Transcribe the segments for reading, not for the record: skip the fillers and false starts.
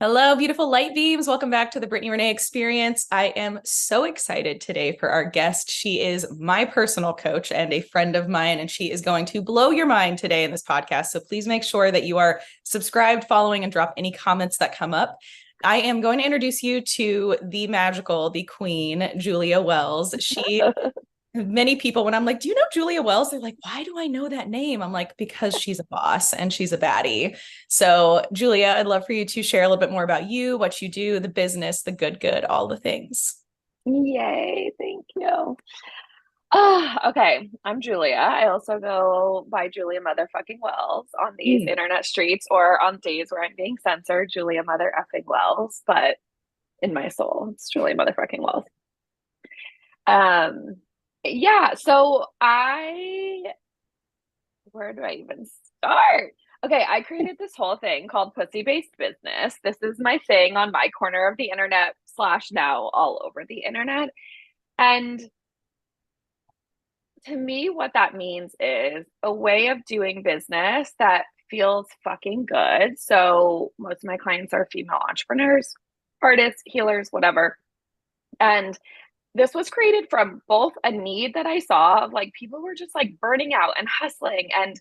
Hello, beautiful light beams. Welcome back to the Brittany Renée experience. I am so excited today for our guest. She is my personal coach and a friend of mine, and she is going to blow your mind today in this podcast. So please make sure that you are subscribed, following, and drop any comments that come up. I am going to introduce you to the magical, the queen, Julia Wells. Many people, when I'm like, do you know Julia Wells? They're like, why do I know that name? I'm like, because she's a boss and she's a baddie. So Julia, I'd love for you to share a little bit more about you, what you do, the business, the good, all the things. Yay, thank you. Okay, I'm Julia. I also go by Julia Motherfucking Wells on these Mm. internet streets or on days where I'm being censored, Julia Mother effing Wells, but in my soul, it's Julia Motherfucking Wells. Um, yeah, so where do I even start? Okay, I created this whole thing called Pussy Based Business. This is my thing on my corner of the internet slash now all over the internet. And to me, what that means is a way of doing business that feels fucking good. So most of my clients are female entrepreneurs, artists, healers, whatever. And this was created from both a need that I saw of like people were just like burning out and hustling and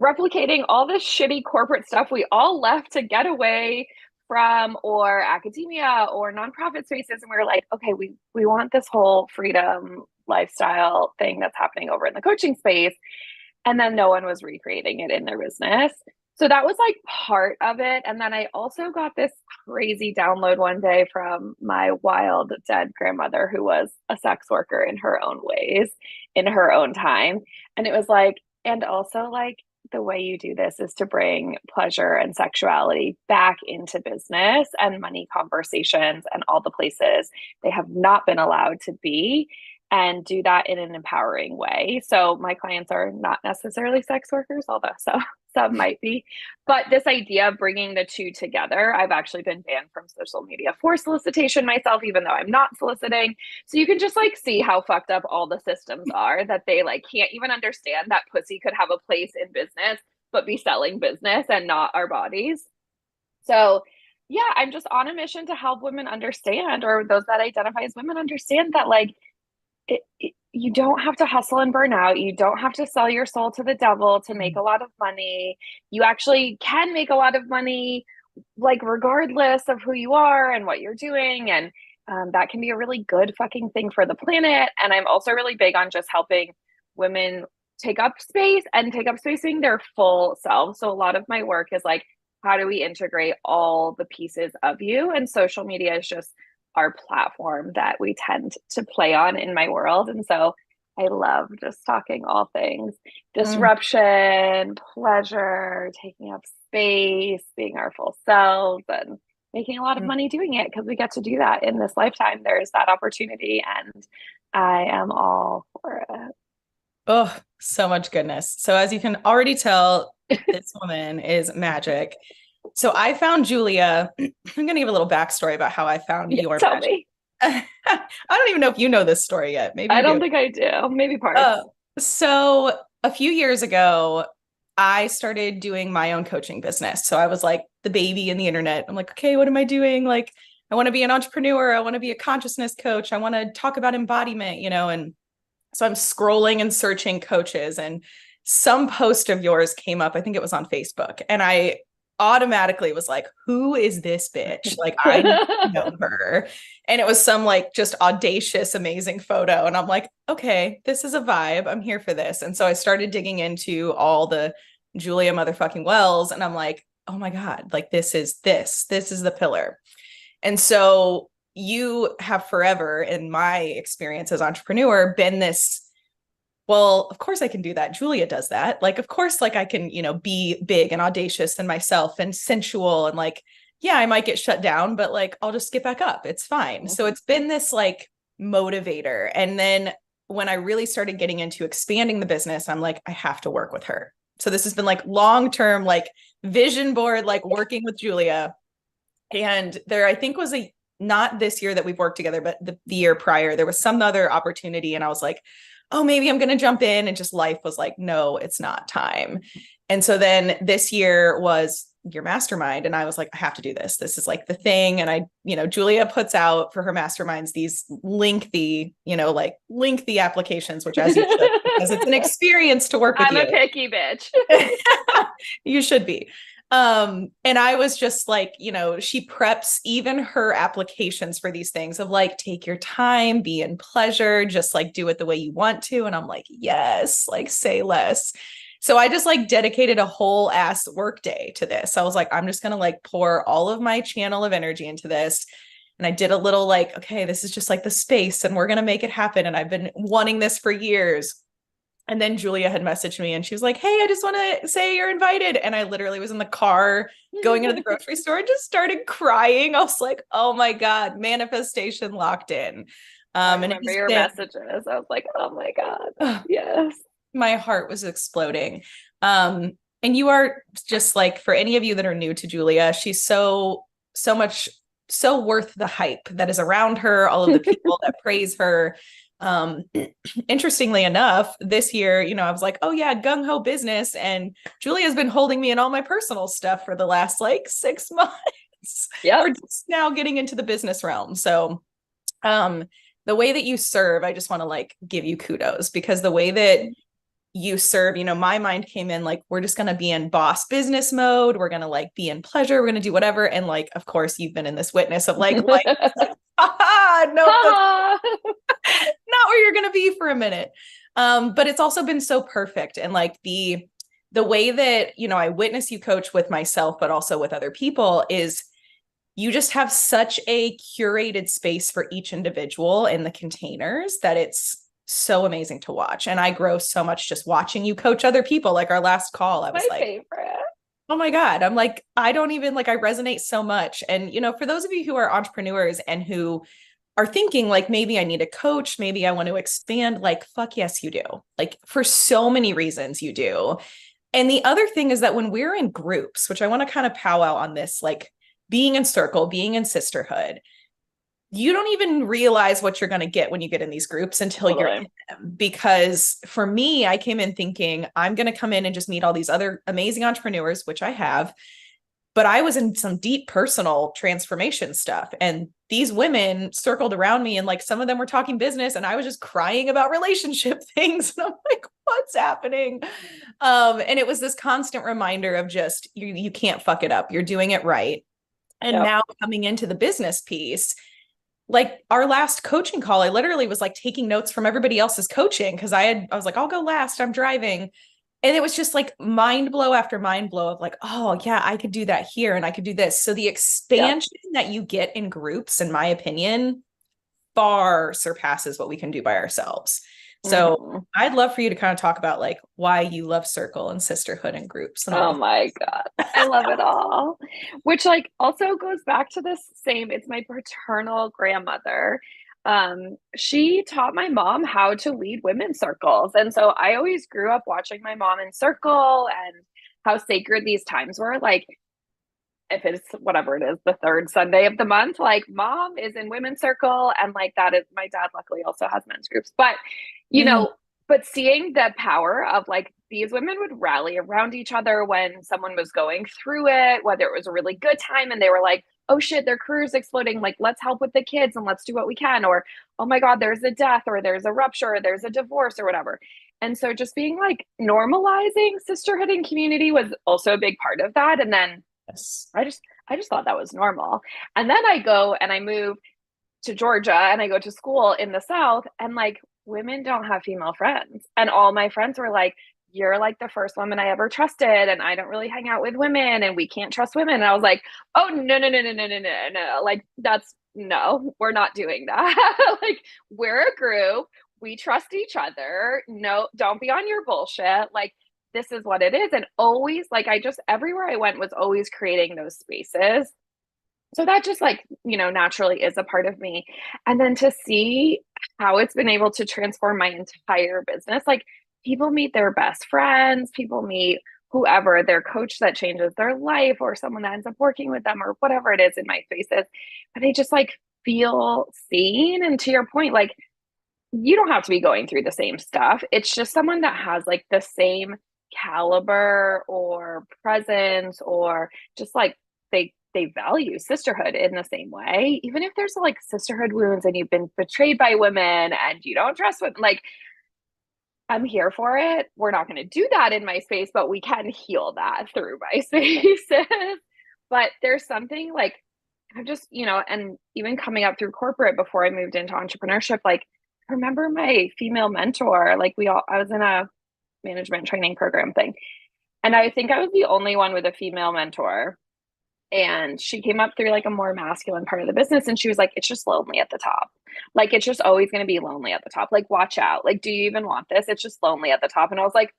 replicating all this shitty corporate stuff we all left to get away from, or academia or nonprofit spaces. And we were like, okay, we want this whole freedom lifestyle thing that's happening over in the coaching space. And then no one was recreating it in their business. So that was like part of it. And then I also got this crazy download one day from my wild dead grandmother, who was a sex worker in her own ways, in her own time. And it was like, and also like the way you do this is to bring pleasure and sexuality back into business and money conversations and all the places they have not been allowed to be, and do that in an empowering way. So my clients are not necessarily sex workers, although some might be. But this idea of bringing the two together, I've actually been banned from social media for solicitation myself, even though I'm not soliciting. So you can just like see how fucked up all the systems are, that they like can't even understand that pussy could have a place in business, but be selling business and not our bodies. So yeah, I'm just on a mission to help women understand, or those that identify as women understand, that like you don't have to hustle and burn out. You don't have to sell your soul to the devil to make a lot of money. You actually can make a lot of money, like regardless of who you are and what you're doing. And that can be a really good fucking thing for the planet. And I'm also really big on just helping women take up space and take up space being their full self. So a lot of my work is like, how do we integrate all the pieces of you? And social media is just our platform that we tend to play on in my world. And so I love just talking all things Mm. disruption, pleasure, taking up space, being our full selves, and making a lot of Mm. money doing it because we get to do that in this lifetime. There's that opportunity, and I am all for Oh, so much goodness. So as you can already tell, it. this woman is magic. So I found Julia. I'm going to give a little backstory about how I found Yeah, your tell magic. me. I don't even know if you know this story yet. Maybe I you don't do. think I do. Maybe parts. Uh, so a few years ago, I started doing my own coaching business. So I was like the baby in the internet. I'm like, okay, what am I doing? Like, I want to be an entrepreneur. I want to be a consciousness coach. I want to talk about embodiment, and so I'm scrolling and searching coaches, and some post of yours came up. I think it was on Facebook. And I automatically was like, who is this bitch? Like, I need to know her. And it was some like just audacious, amazing photo. And I'm like, okay, this is a vibe. I'm here for this. And so I started digging into all the Julia motherfucking Wells. And I'm like, oh my God, like this is the pillar. And so you have forever, in my experience as entrepreneur, been this, well, of course I can do that. Julia does that. Like, of course, like I can, be big and audacious and myself and sensual and like, yeah, I might get shut down, but like I'll just get back up. It's fine. So it's been this like motivator. And then when I really started getting into expanding the business, I'm like, I have to work with her. So this has been like long-term, like vision board, like working with Julia. And there, I think, was a not this year that we've worked together, but the year prior, there was some other opportunity. And I was like, oh, maybe I'm going to jump in. And just life was like, no, it's not time. And so then this year was your mastermind. And I was like, I have to do this. This is like the thing. And I, Julia puts out for her masterminds these lengthy, like lengthy applications, which as you should, because it's an experience to work with I'm you. a picky bitch. You should be. And I was just like, she preps even her applications for these things of like, take your time, be in pleasure, just like do it the way you want to. And I'm like, yes, like say less. So I just like dedicated a whole ass work day to this. I was like, I'm just going to like pour all of my channel of energy into this. And I did a little like, okay, this is just like the space and we're going to make it happen. And I've been wanting this for years. And then Julia had messaged me and she was like, hey, I just want to say you're invited. And I literally was in the car going into the grocery store and just started crying. I was like, oh my God, manifestation locked in. I remember your messages. I was like, oh my God. Yes. My heart was exploding. And you are just like, for any of you that are new to Julia, she's so much, so worth the hype that is around her, all of the people that praise her. Interestingly enough, this year, I was like, oh yeah, gung-ho business. And Julia's been holding me in all my personal stuff for the last like 6 months. Yeah. We're just now getting into the business realm. So, the way that you serve, I just want to like give you kudos because the way that you serve, my mind came in like, we're just going to be in boss business mode. We're going to like be in pleasure. We're going to do whatever. And like, of course you've been in this witness of like, no, not where you're going to be for a minute. But it's also been so perfect. And like the way that, I witness you coach with myself, but also with other people is you just have such a curated space for each individual in the containers that it's so amazing to watch. And I grow so much just watching you coach other people. Like our last call, I was my like, favorite. Oh my God. I'm like, I don't even like, I resonate so much. And, for those of you who are entrepreneurs and who are thinking like, maybe I need a coach, maybe I want to expand, like, fuck yes, you do. Like for so many reasons you do. And the other thing is that when we're in groups, which I want to kind of powwow on this, like being in circle, being in sisterhood, you don't even realize what you're going to get when you get in these groups until you're in them. Because for me, I came in thinking I'm going to come in and just meet all these other amazing entrepreneurs, which I have. But I was in some deep personal transformation stuff. And these women circled around me and like some of them were talking business and I was just crying about relationship things. And I'm like, what's happening? And it was this constant reminder of just, you can't fuck it up. You're doing it right. And now coming into the business piece, like our last coaching call, I literally was like taking notes from everybody else's coaching because I was like, I'll go last. I'm driving. And it was just like mind blow after mind blow of like, oh yeah, I could do that here and I could do this. So the expansion that you get in groups, in my opinion, far surpasses what we can do by ourselves. So I'd love for you to kind of talk about like why you love circle and sisterhood and groups. And all my God. I love it all. Which like also goes back to this same, it's my paternal grandmother. She taught my mom how to lead women's circles. And so I always grew up watching my mom in circle and how sacred these times were. Like if it's whatever it is, the third Sunday of the month, like mom is in women's circle. And like that is, my dad luckily also has men's groups, but but seeing the power of like these women would rally around each other when someone was going through it, whether it was a really good time and they were like, oh shit, their career's exploding. Like, let's help with the kids and let's do what we can. Or, oh my God, there's a death or there's a rupture or there's a divorce or whatever. And so just being like normalizing sisterhood and community was also a big part of that. And then I just thought that was normal. And then I go and I move to Georgia and I go to school in the South and like women don't have female friends. And all my friends were like, you're like the first woman I ever trusted. And I don't really hang out with women and we can't trust women. And I was like, oh, no. Like no, we're not doing that. Like we're a group. We trust each other. No, don't be on your bullshit. Like this is what it is. And always like, everywhere I went was always creating those spaces. So that just like, naturally is a part of me. And then to see how it's been able to transform my entire business, like people meet their best friends, people meet whoever, their coach that changes their life or someone that ends up working with them or whatever it is in my spaces, but they just like feel seen. And to your point, like you don't have to be going through the same stuff. It's just someone that has like the same caliber or presence, or just like they value sisterhood in the same way, even if there's like sisterhood wounds and you've been betrayed by women and you don't trust women, like I'm here for it. We're not going to do that in my space, but we can heal that through my spaces. But there's something like I'm just, and even coming up through corporate before I moved into entrepreneurship, like I remember my female mentor, like I was in a management training program thing. And I think I was the only one with a female mentor. And she came up through like a more masculine part of the business. And she was like, it's just lonely at the top. Like, it's just always going to be lonely at the top. Like, watch out. Like, do you even want this? It's just lonely at the top. And I was like,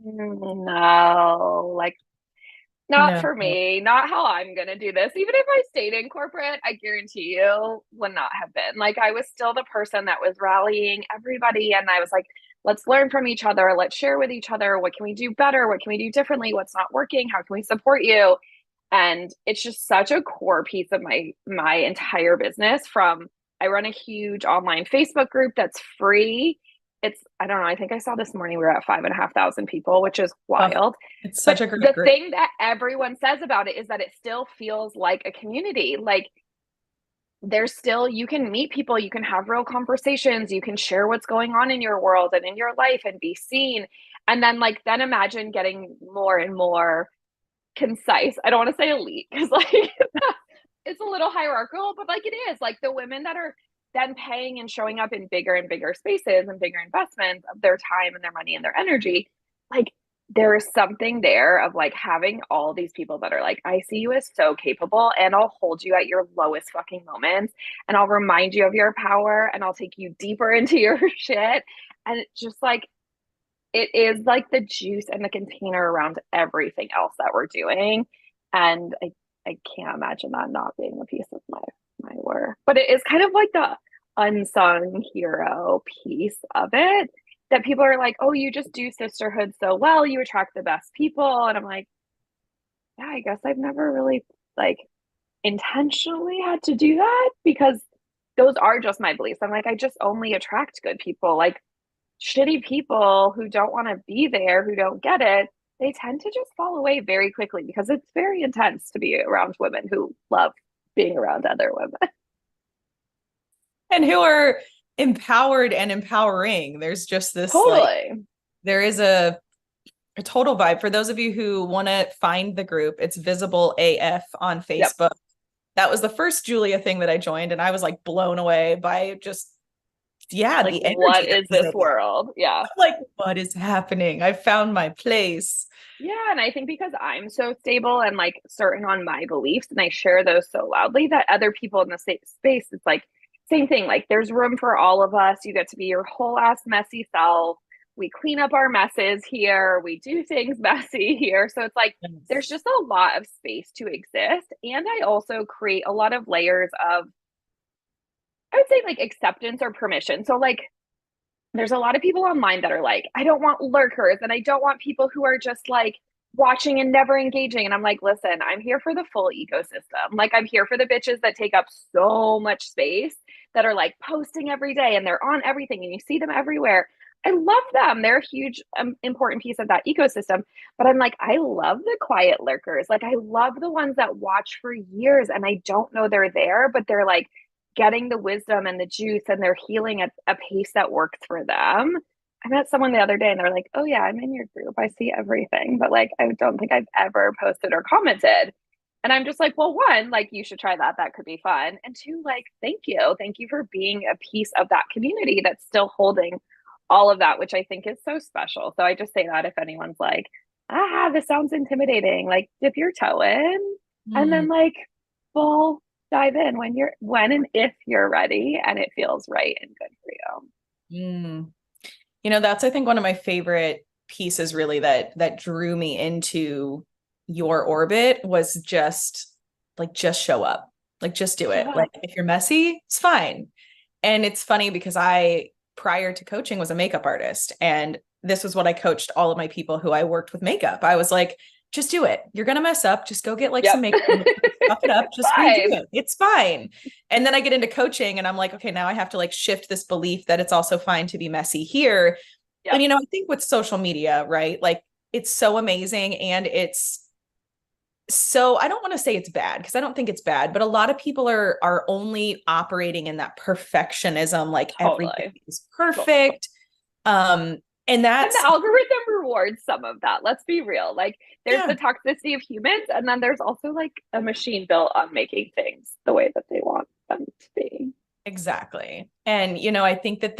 no, like, not No. for me, not how I'm going to do this. Even if I stayed in corporate, I guarantee you would not have been. Like, I was still the person that was rallying everybody. And I was like, let's learn from each other. Let's share with each other. What can we do better? What can we do differently? What's not working? How can we support you? And it's just such a core piece of my entire business. From I run a huge online Facebook group that's free. It's, I don't know, I think I saw this morning we were at 5,500 people, which is wild. It's such But a great the group. thing that everyone says about it is that it still feels like a community. Like there's still, you can meet people, you can have real conversations, you can share what's going on in your world and in your life and be seen. And then then imagine getting more and more concise. I don't want to say elite because like it's a little hierarchical, but like it is like the women that are then paying and showing up in bigger and bigger spaces and bigger investments of their time and their money and their energy. Like there is something there of like having all these people that are like, I see you as so capable and I'll hold you at your lowest fucking moments and I'll remind you of your power and I'll take you deeper into your shit. And it's just like, it is like the juice and the container around everything else that we're doing. And I can't imagine that not being a piece of my work. But it is kind of like the unsung hero piece of it that people are like, oh, you just do sisterhood so well, you attract the best people. And I'm like, yeah, I guess I've never really like intentionally had to do that because those are just my beliefs. I'm like, I just only attract good people. Like shitty people who don't want to be there, who don't get it, they tend to just fall away very quickly because it's very intense to be around women who love being around other women. And who are empowered and empowering. There's just this Totally. there is a total vibe. For those of you who want to find the group, it's Visible AF on Facebook. Yep. That was the first Julia thing that I joined, and I was like blown away by just like, the energy. What is this world? Yeah. Like, what is happening? I found my place. Yeah. And I think because I'm so stable and like certain on my beliefs and I share those so loudly that other people in the space, it's like same thing. Like there's room for all of us. You get to be your whole ass messy self. We clean up our messes here. We do things messy here. So it's like, there's just a lot of space to exist. And I also create a lot of layers of, I would say like acceptance or permission. So like, there's a lot of people online that are like, I don't want lurkers and I don't want people who are just like watching and never engaging. And I'm like, listen, I'm here for the full ecosystem. Like I'm here for the bitches that take up so much space that are like posting every day and they're on everything and you see them everywhere. I love them. They're a huge, important piece of that ecosystem. But I'm like, I love the quiet lurkers. Like I love the ones that watch for years and I don't know they're there, but they're like, getting the wisdom and the juice and they're healing at a pace that works for them. I met someone the other day and they're like, oh yeah, I'm in your group. I see everything. But like, I don't think I've ever posted or commented. And I'm just like, well, one, like you should try that. That could be fun. And two, like, thank you. Thank you for being a piece of that community that's still holding all of that, which I think is so special. So I just say that if anyone's like, this sounds intimidating, like dip your toe in and then like, well, dive in when and if you're ready and it feels right and good for you. That's I think one of my favorite pieces really that drew me into your orbit was just show up, like just do it. Like if you're messy, it's fine. And it's funny because I prior to coaching was a makeup artist, and this was what I coached all of my people who I worked with makeup. I was like, just do it. You're going to mess up. Just go get like some makeup, stuff it up. Just redo it. It's fine. And then I get into coaching and I'm like, okay, now I have to like shift this belief that it's also fine to be messy here. Yep. And, I think with social media, right? Like it's so amazing and it's so I don't want to say it's bad because I don't think it's bad, but a lot of people are only operating in that perfectionism, like everything Totally. is Totally. perfect. Um, and And the that's algorithm rewards some of that. Let's be real. Like there's yeah, the toxicity of humans, and then there's also like a machine built on making things the way that they want them to be. exactly. And I think that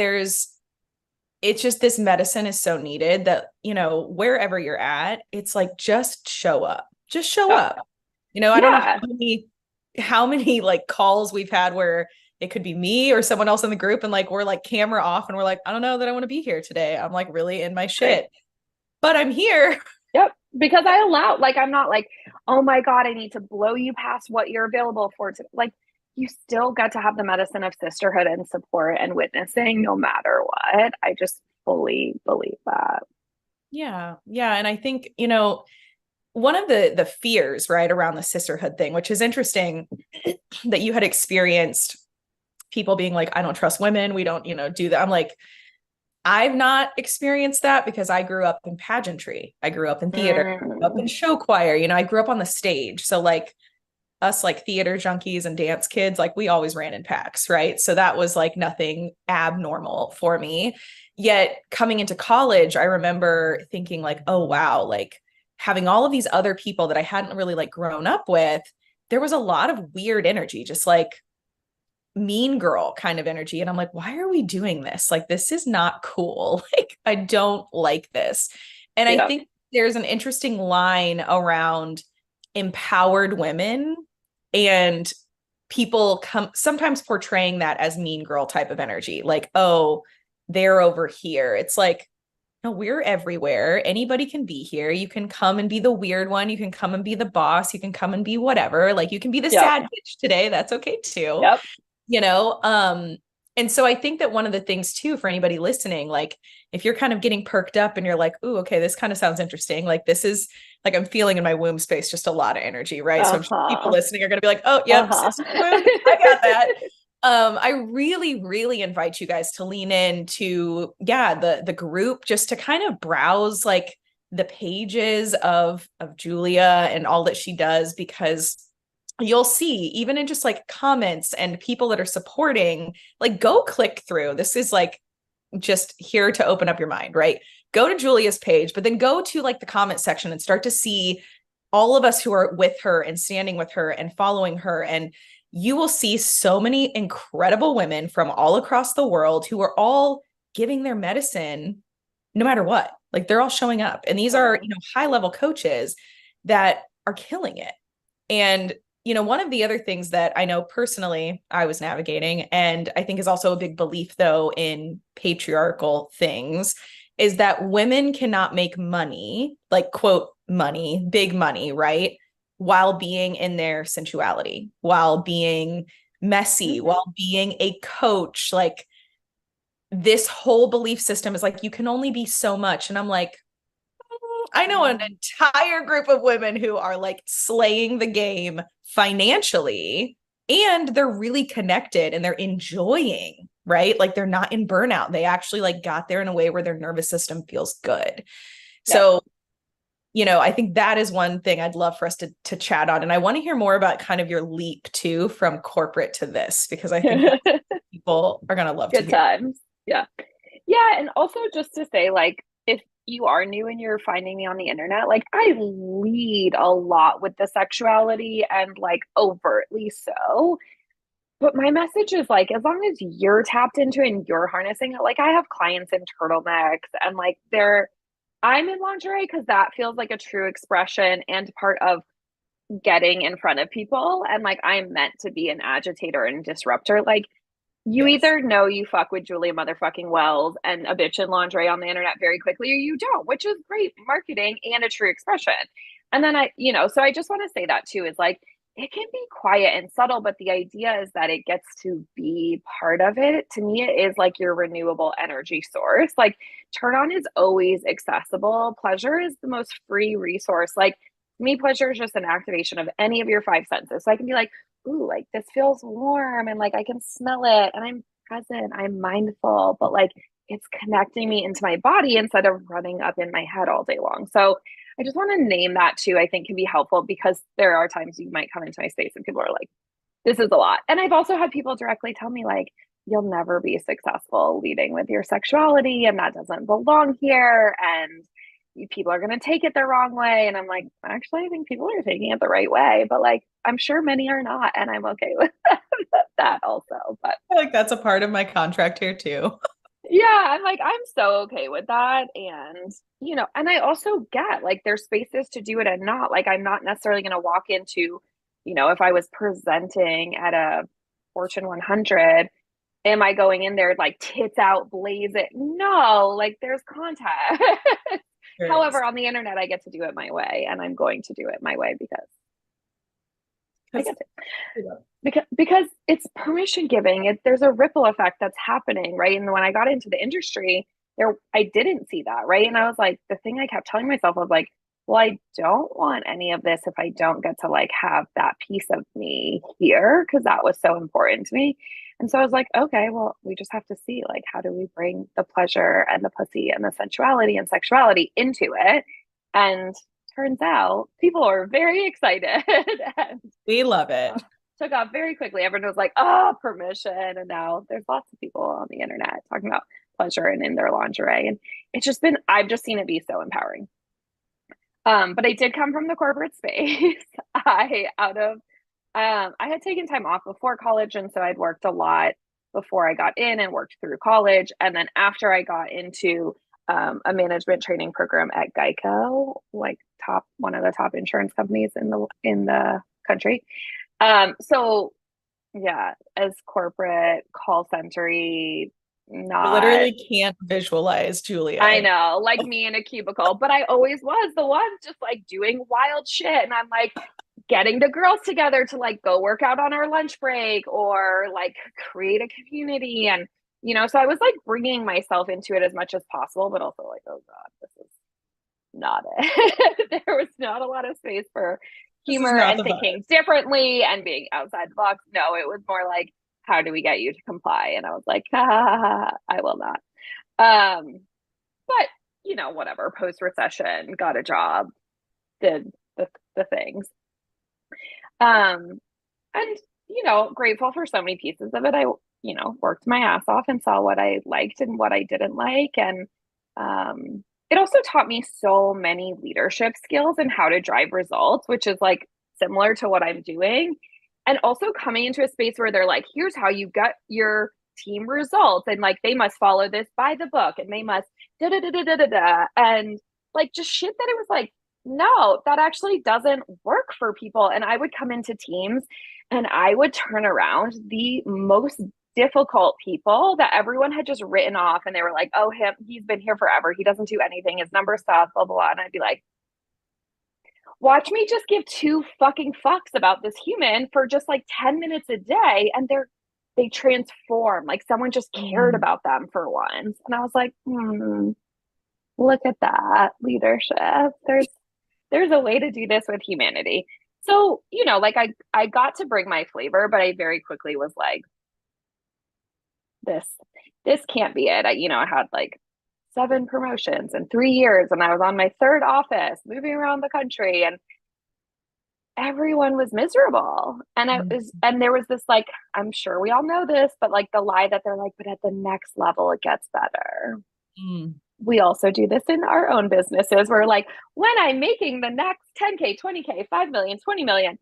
it's just this medicine is so needed that, wherever you're at, it's like just show up. Just show Oh, up. I don't know yeah. how many like calls we've had where it could be me or someone else in the group and like we're like camera off and we're like, I don't know that I want to be here today. I'm like really in my Right. shit, but I'm here. Yep. Because I allow, like, I'm not like, oh my God, I need to blow you past what you're available for. Like, you still get to have the medicine of sisterhood and support and witnessing no matter what. I just fully believe that. Yeah. Yeah. And I think, one of the fears, right, around the sisterhood thing, which is interesting that you had experienced people being like, I don't trust women. We don't, do that. I'm like, I've not experienced that because I grew up in pageantry. I grew up in theater, up Mm. in show choir, I grew up on the stage. So like us like theater junkies and dance kids, like we always ran in packs, right? So that was like nothing abnormal for me. Yet coming into college, I remember thinking like, oh wow, like having all of these other people that I hadn't really like grown up with, there was a lot of weird energy, just like mean girl kind of energy. And I'm like, why are we doing this? Like, this is not cool. Like, I don't like this. And I Yeah. think there's an interesting line around empowered women and people come sometimes portraying that as mean girl type of energy. Like, oh, they're over here. It's like, no, we're everywhere. Anybody can be here. You can come and be the weird one. You can come and be the boss. You can come and be whatever. Like, you can be the Yep. sad bitch today. That's okay too, Yep. you know and so I think that one of the things too for anybody listening, like if you're kind of getting perked up and you're like, ooh, okay, this kind of sounds interesting, like this is like I'm feeling in my womb space just a lot of energy, right? So I'm sure people Uh-huh. listening are going to be like, oh yep, Uh-huh. sister wound, I got that. I really really invite you guys to lean into the group just to kind of browse like the pages of Julia and all that she does, because you'll see even in just like comments and people that are supporting, like go click through. This is like just here to open up your mind, right? Go to Julia's page, but then go to like the comment section and start to see all of us who are with her and standing with her and following her. And you will see so many incredible women from all across the world who are all giving their medicine no matter what. Like they're all showing up. And these are, high level coaches that are killing it. And one of the other things that I know personally I was navigating, and I think is also a big belief though in patriarchal things, is that women cannot make money, like quote money, big money, right? While being in their sensuality, while being messy, Mm-hmm. while being a coach. Like this whole belief system is like, you can only be so much. And I'm like, I know an entire group of women who are like slaying the game financially and they're really connected and they're enjoying, right? Like they're not in burnout. They actually like got there in a way where their nervous system feels good. Yep. So, I think that is one thing I'd love for us to chat on. And I want to hear more about kind of your leap too from corporate to this, because I think that people are going to love to Good hear. times. Yeah. Yeah. And also just to say, like, if you are new and you're finding me on the internet, like I lead a lot with the sexuality and like overtly so. But my message is like, as long as you're tapped into it and you're harnessing it, like I have clients in turtlenecks and like I'm in lingerie because that feels like a true expression and part of getting in front of people. And like I'm meant to be an agitator and disruptor. Like you Yes. either know you fuck with Julia motherfucking Wells and a bitch in lingerie on the internet very quickly, or you don't, which is great marketing and a true expression. And then so I just want to say that too is like, it can be quiet and subtle, but the idea is that it gets to be part of it. To me, it is like your renewable energy source. Like, turn on is always accessible. Pleasure is the most free resource. Like, me, pleasure is just an activation of any of your five senses. So I can be like, ooh, like this feels warm and like I can smell it and I'm present, I'm mindful, but like it's connecting me into my body instead of running up in my head all day long. So I just want to name that too. I think can be helpful because there are times you might come into my space and people are like, this is a lot. And I've also had people directly tell me like, you'll never be successful leading with your sexuality and that doesn't belong here. And people are going to take it the wrong way. And I'm like, actually, I think people are taking it the right way, but like, I'm sure many are not. And I'm okay with that also. But I feel like that's a part of my contract here too. yeah, I'm like, I'm so okay with that. And, you know, and I also get like there's spaces to do it and not. Like, I'm not necessarily going to walk into, you know, if I was presenting at a Fortune 100, am I going in there like tits out, blaze it? No, like there's context. There is. However, on the internet, I get to do it my way, and I'm going to do it my way because I Because get to. Because it's permission giving. There's a ripple effect that's happening, right? And when I got into the industry, there I didn't see that, right? And I was like, the thing I kept telling myself was like, well, I don't want any of this if I don't get to like have that piece of me here because that was so important to me. And so I was like, okay, well, we just have to see like how do we bring the pleasure and the pussy and the sensuality and sexuality into it. And turns out people are very excited and we love it. took off very quickly. Everyone was like, oh, permission. And now there's lots of people on the internet talking about pleasure and in their lingerie. And it's just been, I've just seen it be so empowering. But I did come from the corporate space. I had taken time off before college. And so I'd worked a lot before I got in and worked through college. And then after I got into a management training program at Geico, like one of the top insurance companies in the country. So yeah, as corporate call centery, I not, literally can't visualize I Julia. know, like me in a cubicle, but I always was the one just like doing wild shit. And I'm like getting the girls together to like go work out on our lunch break or like create a community. And, you know, so I was like bringing myself into it as much as possible, but also like, oh God, this is not it. There was not a lot of space for This is humor not and the vibe. thinking differently and being outside the box. No, it was more like, how do we get you to comply? And I was like, ha, ha, ha, ha, I will not. Um, but you know, whatever. Post recession, got a job, did the things. Um, and you know, grateful for so many pieces of it. I worked my ass off and saw what I liked and what I didn't like, and it also taught me so many leadership skills and how to drive results, which is like similar to what I'm doing. And also coming into a space where they're like, here's how you get your team results. And like, they must follow this by the book and they must da da da da da da da. And like, just shit that it was like, no, that actually doesn't work for people. And I would come into teams and I would turn around the most difficult people that everyone had just written off and they were like, oh, he's been here forever, he doesn't do anything, his number stuff, blah blah blah. And I'd be like, watch me just give two fucking fucks about this human for just like 10 minutes a day, and they transform, like someone just cared Mm. about them for once. And I was like, look at that leadership. There's a way to do this with humanity. So, you know, like I got to bring my flavor, but I very quickly was like, this this can't be it. I had like 7 promotions in 3 years, and I was on my third office, moving around the country, and everyone was miserable. And there was this like, I'm sure we all know this, but like the lie that they're like, but at the next level, it gets better. Mm. We also do this in our own businesses. We're like, when I'm making the next 10K, 20K, 5 million, 20 million,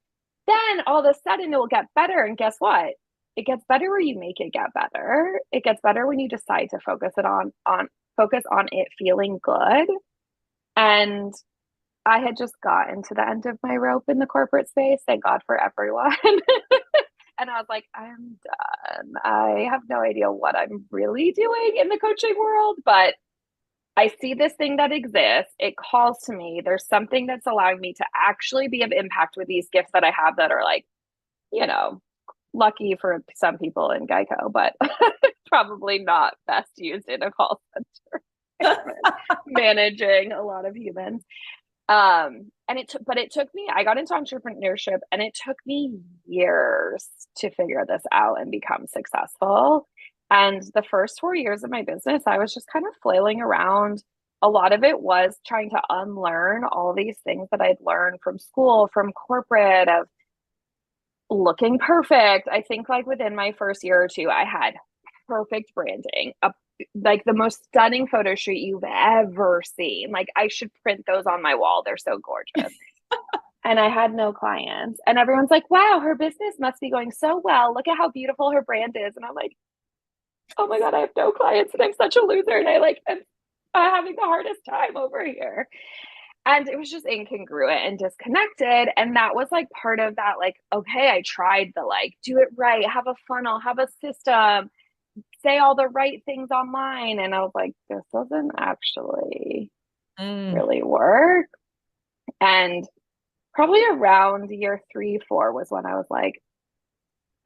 then all of a sudden it will get better. And guess what? It gets better where you make it get better. It gets better when you decide to focus on it feeling good. And I had just gotten to the end of my rope in the corporate space. Thank God for everyone. And I was like, I'm done. I have no idea what I'm really doing in the coaching world, but I see this thing that exists. It calls to me. There's something that's allowing me to actually be of impact with these gifts that I have that are like, you know, lucky for some people in Geico, but probably not best used in a call center managing a lot of humans. And it took me, I got into entrepreneurship and it took me years to figure this out and become successful. And the first 4 years of my business, I was just kind of flailing around. A lot of it was trying to unlearn all these things that I'd learned from school, from corporate, of looking perfect. I think like within my first year or two, I had perfect branding, like the most stunning photo shoot you've ever seen. Like I should print those on my wall. They're so gorgeous. And I had no clients. And everyone's like, wow, her business must be going so well. Look at how beautiful her brand is. And I'm like, oh my God, I have no clients and I'm such a loser. And I like am having the hardest time over here. And it was just incongruent and disconnected. And that was like part of that, like, okay, I tried the like, do it right, have a funnel, have a system, say all the right things online. And I was like, this doesn't actually really work. And probably around year 3, 4 was when I was like,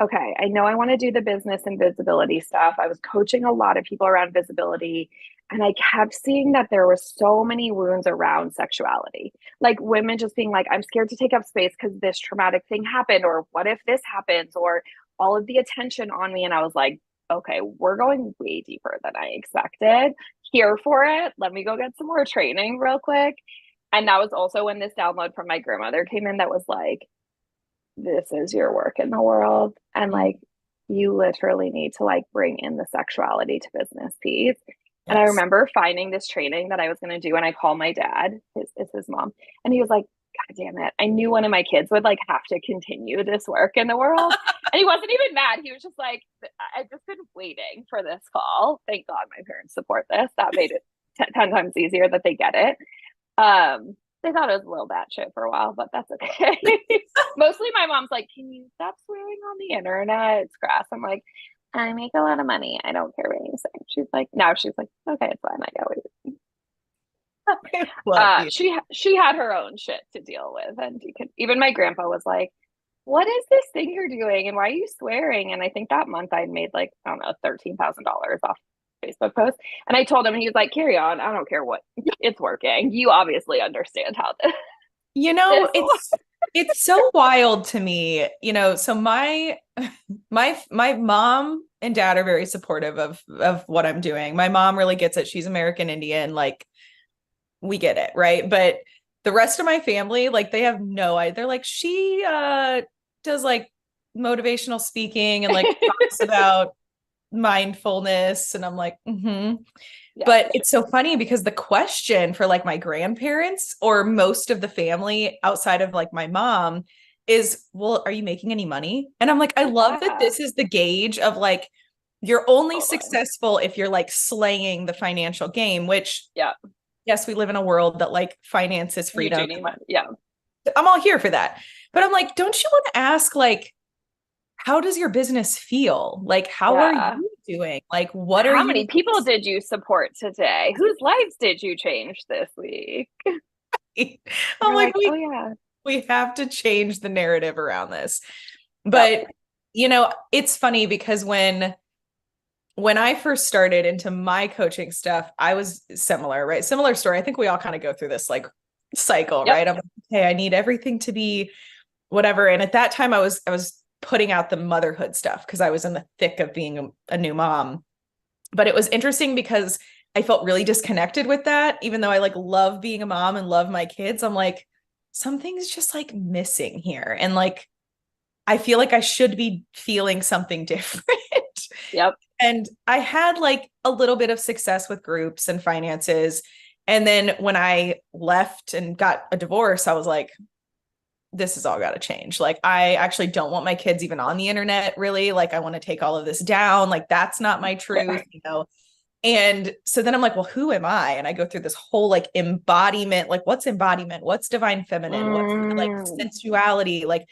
okay, I know I want to do the business and visibility stuff. I was coaching a lot of people around visibility, and I kept seeing that there were so many wounds around sexuality. Like women just being like, I'm scared to take up space because this traumatic thing happened, or what if this happens, or all of the attention on me. And I was like, okay, we're going way deeper than I expected. Here for it. Let me go get some more training real quick. And that was also when this download from my grandmother came in that was like, this is your work in the world. And like, you literally need to like bring in the sexuality to business piece. Yes. And I remember finding this training that I was going to do. And I called my dad, it's his mom. And he was like, God damn it. I knew one of my kids would like have to continue this work in the world. And he wasn't even mad. He was just like, I've just been waiting for this call. Thank God my parents support this. That made it 10 times easier that they get it. They thought it was a little batshit for a while, but that's okay. Mostly my mom's like, can you stop swearing on the internet? It's crass. I'm like, I make a lot of money. I don't care what you say. She's like, okay, it's fine. I get what you're she had her own shit to deal with. And even my grandpa was like, what is this thing you're doing? And why are you swearing? And I think that month I made like, I don't know, $13,000 off Facebook post. And I told him, and he was like, carry on. I don't care what, it's working. You obviously understand how this. It's so wild to me, so my mom and dad are very supportive of what I'm doing. My mom really gets it. She's American Indian. Like we get it. Right. But the rest of my family, like they have no idea. They're like, she does like motivational speaking and like talks about mindfulness. And I'm like, yeah. But it's so funny because the question for like my grandparents or most of the family outside of like my mom is, well, are you making any money? And I'm like, I love that this is the gauge of like, you're only successful if you're like slaying the financial game, which yes, we live in a world that like finance is freedom. Yeah. I'm all here for that. But I'm like, don't you want to ask like, how does your business feel? Like, how are you doing? Like, how many people did you support today? Whose lives did you change this week? I'm like, we have to change the narrative around this. But, it's funny because when I first started into my coaching stuff, I was similar, right? Similar story. I think we all kind of go through this like cycle, right? I'm like, hey, I need everything to be whatever. And at that time I was putting out the motherhood stuff because I was in the thick of being a new mom. But it was interesting because I felt really disconnected with that. Even though I like love being a mom and love my kids, I'm like, something's just like missing here. And like, I feel like I should be feeling something different. Yep. And I had like a little bit of success with groups and finances. And then when I left and got a divorce, I was like, this has all got to change. Like, I actually don't want my kids even on the internet, really. Like, I want to take all of this down. Like, that's not my truth, And so then I'm like, well, who am I? And I go through this whole like embodiment, like what's embodiment? What's divine feminine? What's like sensuality? Like,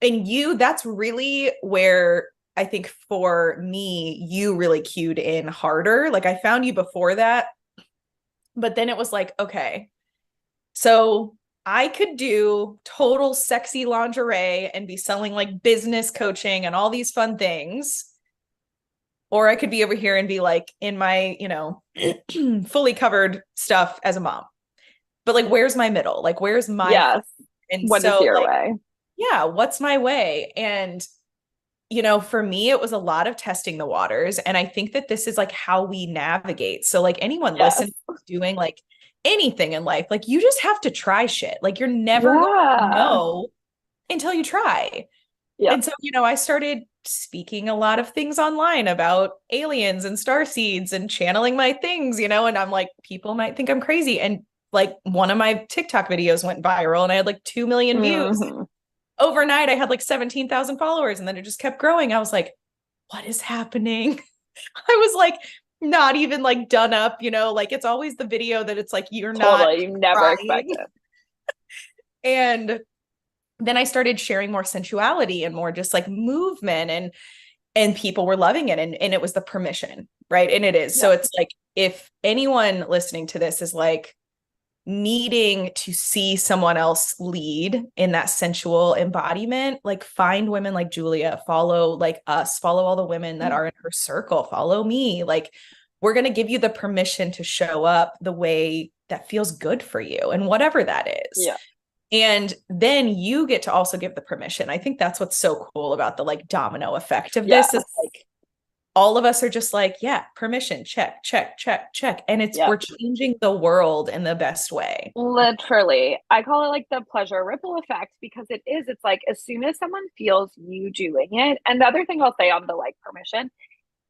and that's really where I think for me, you really cued in harder. Like I found you before that, but then it was like, okay, so I could do total sexy lingerie and be selling like business coaching and all these fun things. Or I could be over here and be like in my, fully covered stuff as a mom. But like, where's my middle? Like, where's my, and what is your way? Yeah. What's my way? And, for me, it was a lot of testing the waters. And I think that this is like how we navigate. So like anyone Yes. listening doing like anything in life, like you just have to try shit. Like you're never going to Yeah. know until you try. Yep. And so, I started speaking a lot of things online about aliens and star seeds and channeling my things, and I'm like, people might think I'm crazy. And like one of my TikTok videos went viral and I had like 2 million views. Mm-hmm. Overnight, I had like 17,000 followers and then it just kept growing. I was like, what is happening? I was like, not even like done up, like it's always the video that it's like, you're not Totally. You never expect trying. it. And then I started sharing more sensuality and more just like movement and people were loving it and it was the permission, right? And it is. So Yep. it's like if anyone listening to this is like needing to see someone else lead in that sensual embodiment, like find women like Julia, follow like us, follow all the women that are in her circle, follow me. Like we're going to give you the permission to show up the way that feels good for you and whatever that is. Yeah. And then you get to also give the permission. I think that's what's so cool about the like domino effect of this Yes. is like all of us are just like, yeah, permission, check, check, check, check. And we're Yep. changing the world in the best way. Literally. I call it like the pleasure ripple effect because it is. It's like as soon as someone feels you doing it, and the other thing I'll say on the like permission,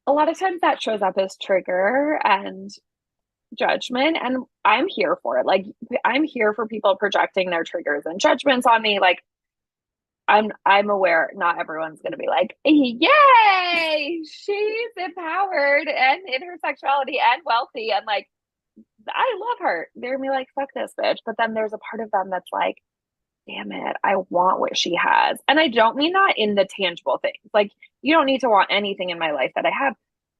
a lot of times that shows up as trigger and judgment. And I'm here for it. Like I'm here for people projecting their triggers and judgments on me. Like I'm aware not everyone's gonna be like, yay, she's empowered and in her sexuality and wealthy and like I love her. They're gonna be like, fuck this bitch. But then there's a part of them that's like, damn it, I want what she has. And I don't mean that in the tangible things. Like, you don't need to want anything in my life that I have,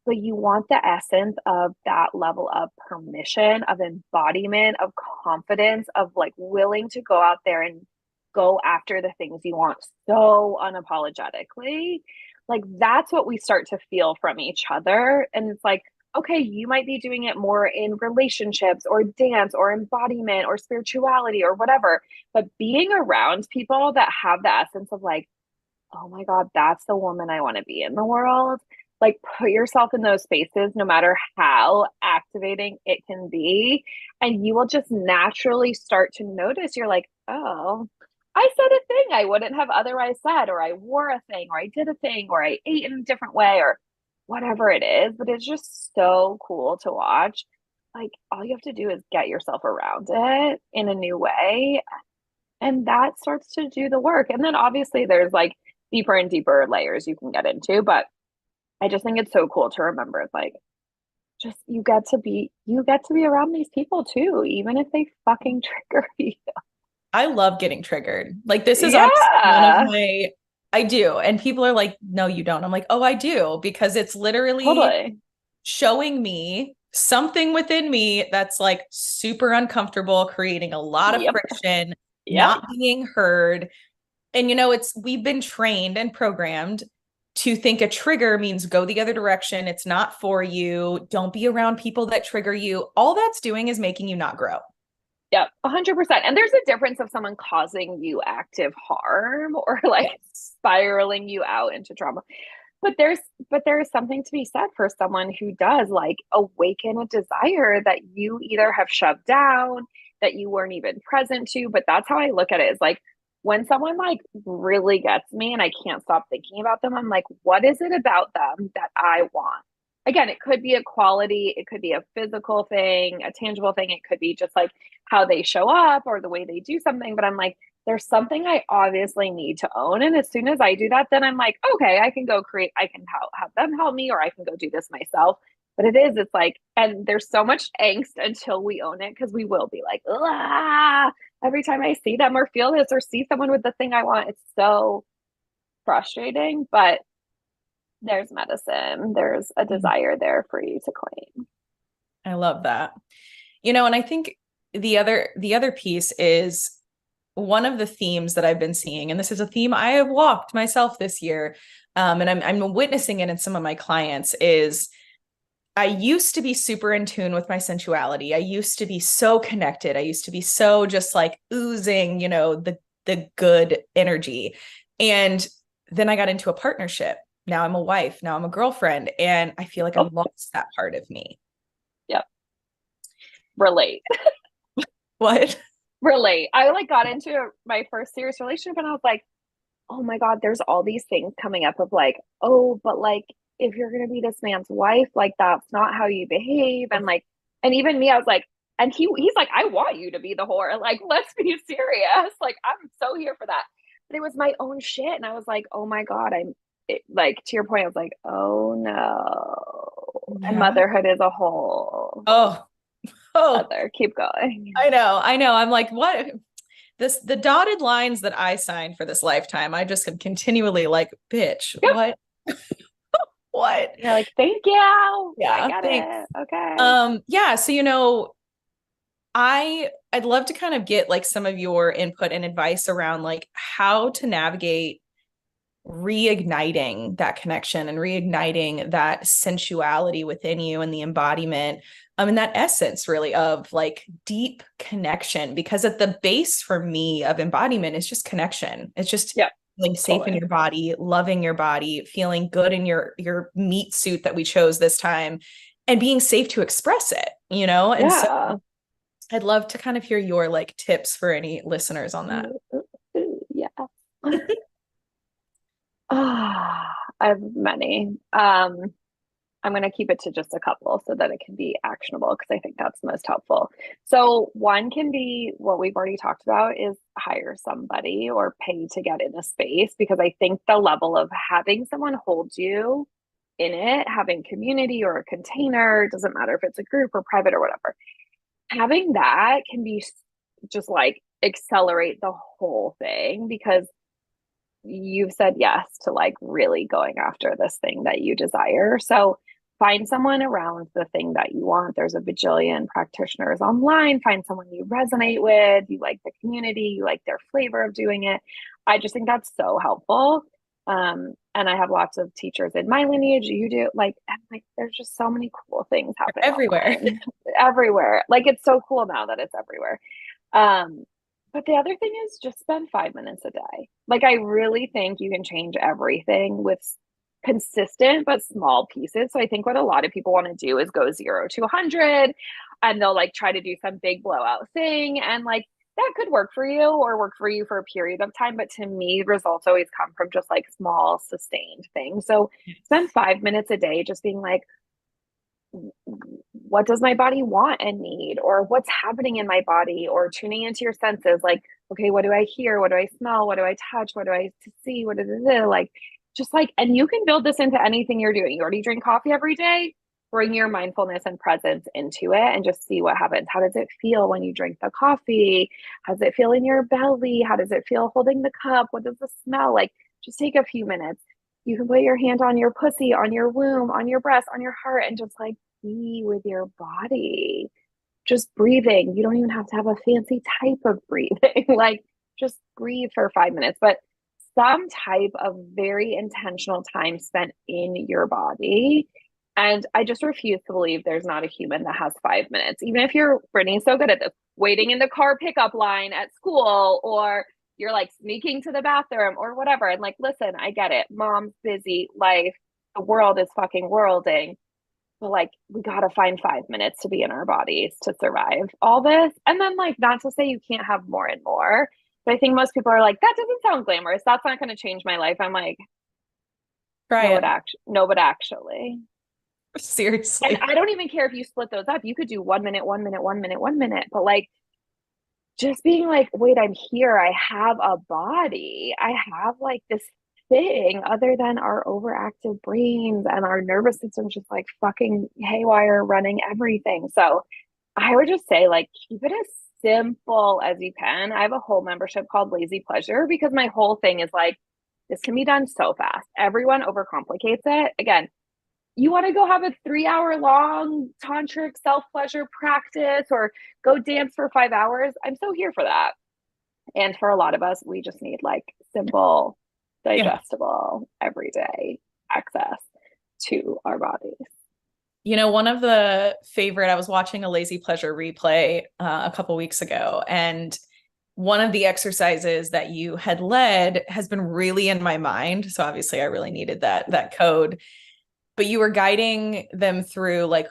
but you want the essence of that level of permission, of embodiment, of confidence, of like willing to go out there and go after the things you want so unapologetically. Like, that's what we start to feel from each other. And it's like, okay, you might be doing it more in relationships or dance or embodiment or spirituality or whatever. But being around people that have the essence of like, oh my God, that's the woman I want to be in the world. Like put yourself in those spaces, no matter how activating it can be. And you will just naturally start to notice you're like, oh, I said a thing I wouldn't have otherwise said, or I wore a thing, or I did a thing, or I ate in a different way, or whatever it is. But it's just so cool to watch. Like all you have to do is get yourself around it in a new way. And that starts to do the work. And then obviously there's like deeper and deeper layers you can get into. But I just think it's so cool to remember like just you get to be around these people too, even if they fucking trigger you. I love getting triggered. Like this is honestly one of Yeah, my I do. And people are like, no, you don't. I'm like, oh, I do, because it's literally totally. showing me something within me that's like super uncomfortable, creating a lot of Yep. friction, Yep. not being heard. And we've been trained and programmed to think a trigger means go the other direction. It's not for you. Don't be around people that trigger you. All that's doing is making you not grow. Yep, 100%. And there's a difference of someone causing you active harm or like Yes. spiraling you out into trauma. But there is something to be said for someone who does like awaken a desire that you either have shoved down, that you weren't even present to. But that's how I look at it is like when someone like really gets me and I can't stop thinking about them, I'm like, what is it about them that I want? Again, it could be a quality, it could be a physical thing, a tangible thing, it could be just like how they show up or the way they do something. But I'm like, there's something I obviously need to own. And as soon as I do that, then I'm like, okay, I can go create, I can have them help me, or I can go do this myself. But it's like, and there's so much angst until we own it because we will be like, ah, every time I see them or feel this or see someone with the thing I want, it's so frustrating. But there's medicine, there's a desire there for you to claim. I love that. And I think the other piece is one of the themes that I've been seeing, and this is a theme I have walked myself this year, and I'm witnessing it in some of my clients, is I used to be super in tune with my sensuality. I used to be so connected. I used to be so just like oozing, the good energy. And then I got into a partnership now I'm a wife, now I'm a girlfriend, and I feel like Oh, I've lost that part of me. yep. Relate. What? Relate. I like got into my first serious relationship and I was like, oh my God, there's all these things coming up of like, oh, but like if you're gonna be this man's wife, like that's not how you behave. And like, and even me, I was like, and he's like, I want you to be the whore. Like, let's be serious. Like, I'm so here for that. But it was my own shit. And I was like, oh my God, like to your point, I was like, oh no. And Yeah. motherhood is a whole Oh, oh, other. Keep going. I know. I know. I'm like, what? The dotted lines that I signed for this lifetime, I just am continually like, bitch, Yep. what? What? You're like, thank you. I Yeah, get thanks. it. Okay. Yeah, so I'd love to kind of get like some of your input and advice around like how to navigate reigniting that connection and reigniting that sensuality within you and the embodiment and that essence really of like deep connection, because at the base for me of embodiment is just connection. It's just Yep. feeling safe in Totally. your body, loving your body, feeling good in your meat suit that we chose this time, and being safe to express it, and so Yeah. I'd love to kind of hear your like tips for any listeners on that. Yeah. Ah, I have many. I'm going to keep it to just a couple so that it can be actionable because I think that's most helpful. So, one can be what we've already talked about is hire somebody or pay to get in a space, because I think the level of having someone hold you in it, having community or a container, doesn't matter if it's a group or private or whatever, having that can be just like accelerate the whole thing, because you've said yes to like really going after this thing that you desire. So find someone around the thing that you want. There's a bajillion practitioners online. Find someone you resonate with, you like the community, you like their flavor of doing it. I just think that's so helpful. And I have lots of teachers in my lineage. You do like there's just so many cool things happening Everywhere. online everywhere. Like it's so cool now that it's everywhere. Um, but the other thing is just spend 5 minutes a day. Like, I really think you can change everything with consistent but small pieces. So I think what a lot of people want to do is go 0 to 100 and they'll like try to do some big blowout thing. And like, that could work for you or work for you for a period of time. But to me, results always come from just like small, sustained things. So spend 5 minutes a day just being like, what does my body want and need, or what's happening in my body, or tuning into your senses, like, okay, what do I hear, what do I smell, what do I touch, what do I see, what is it like, just like, and you can build this into anything you're doing. You already drink coffee every day, bring your mindfulness and presence into it and just see what happens. How does it feel when you drink the coffee? How does it feel in your belly? How does it feel holding the cup? What does it smell like? Just take a few minutes. You can put your hand on your pussy, on your womb, on your breast, on your heart, and just like be with your body. Just breathing. You don't even have to have a fancy type of breathing. Like just breathe for 5 minutes, but some type of very intentional time spent in your body. And I just refuse to believe there's not a human that has 5 minutes. Even if you're Brittany's so good at this, waiting in the car pickup line at school, or you're like sneaking to the bathroom or whatever. And like, listen, I get it. Mom's busy, life, the world is fucking worlding. But like, we got to find 5 minutes to be in our bodies to survive all this. And then, like, not to say you can't have more and more, but I think most people are like, that doesn't sound glamorous. That's not going to change my life. I'm like, Try no, it. no, but actually. And Seriously. I don't even care if you split those up. You could do 1 minute, 1 minute, 1 minute, 1 minute. But like, just being like, wait, I'm here. I have a body. I have like this thing other than our overactive brains and our nervous system just like fucking haywire running everything. So I would just say, like, keep it as simple as you can. I have a whole membership called Lazy Pleasure because my whole thing is like, this can be done so fast. Everyone overcomplicates it. Again, you want to go have a 3 hour long tantric self pleasure practice or go dance for 5 hours. I'm so here for that. And for a lot of us, we just need like simple, Yeah. digestible, everyday access to our bodies. One of the favorite, I was watching a Lazy Pleasure replay a couple weeks ago, and one of the exercises that you had led has been really in my mind. So obviously I really needed that code, but you were guiding them through, like,